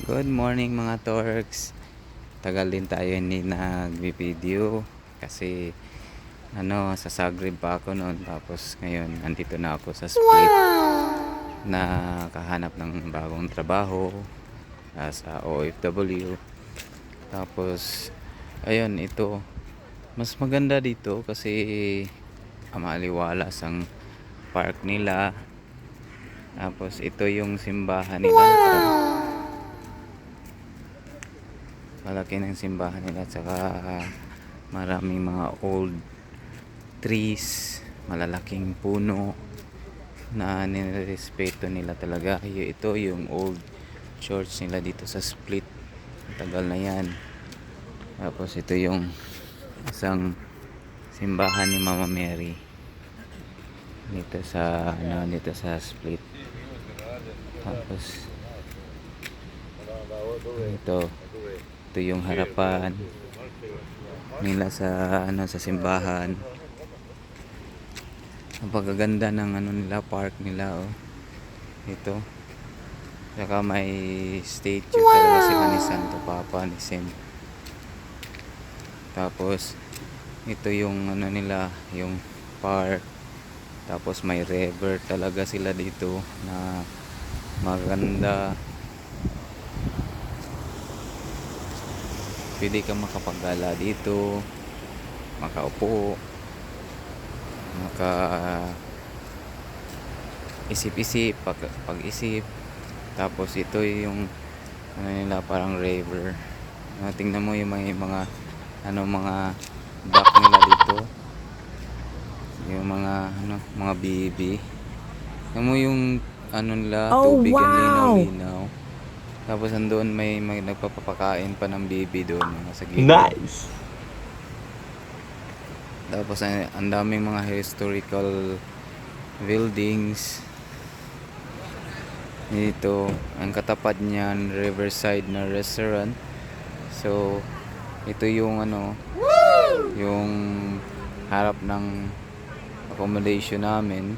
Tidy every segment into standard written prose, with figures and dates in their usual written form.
Good morning mga Torks. Tagal din tayo hindi nag-video kasi sa Zagreb pa ako noon, tapos ngayon andito na ako sa Split na kahanap ng bagong trabaho as a OFW. Tapos ayun, ito mas maganda dito kasi maliwalas ang park nila. Tapos ito yung simbahan nila. Malaki ng simbahan nila, saka maraming mga old trees, malalaking puno na nirespeto nila talaga. Ito yung old church nila dito sa Split, tagal na yan. Tapos ito yung isang simbahan ni Mama Mary dito sa Split. Tapos ito yung harapan nila sa simbahan. Ang pagaganda ng nila, park nila, ito. Saka may statue talaga sila ni Santo Papa, ni Saint. Tapos ito yung nila, yung park. Tapos may river talaga sila dito na maganda. Pwede kang makapagala dito, makaupo, isip-isip, pag-isip. Tapos ito yung nila, parang river. Tingnan mo yung mga dock nila dito, yung mga bibi. Tingnan mo yung nila, tubig, ang linaw-linaw. Tapos andun may nagpapakain pa ng bibi doon sa gilid. Nice. Tapos ang daming mga historical buildings dito. Ang katapat niyan, Riverside na restaurant. So ito yung yung harap ng accommodation namin.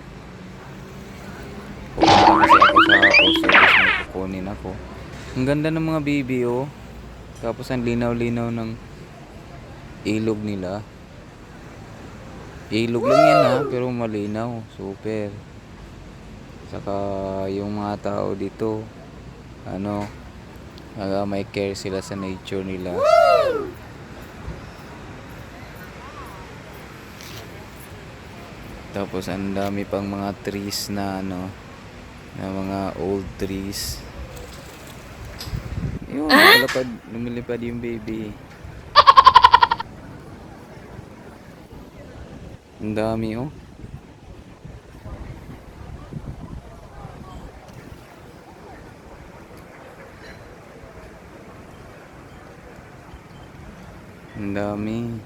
Pupunta kasi ako sa post office, may kukunin ako. Ang ganda ng mga BBO. Tapos ang linaw-linaw ng ilog nila. Ilog lang yan pero malinaw. Super. Saka yung mga tao dito, may care sila sa nature nila. Tapos ang dami pang mga trees na mga old trees. Yun, lumilipad yung baby. Ang dami Ang dami.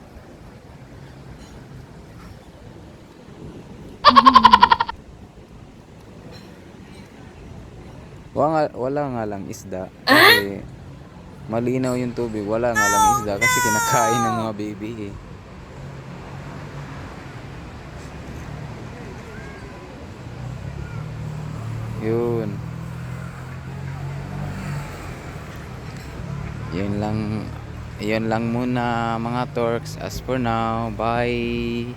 Wala nga lang isda kasi malinaw yung tubig. Wala nga lang isda kasi kinakain ng mga baby Yun. Yun lang muna mga Torks. As for now, bye.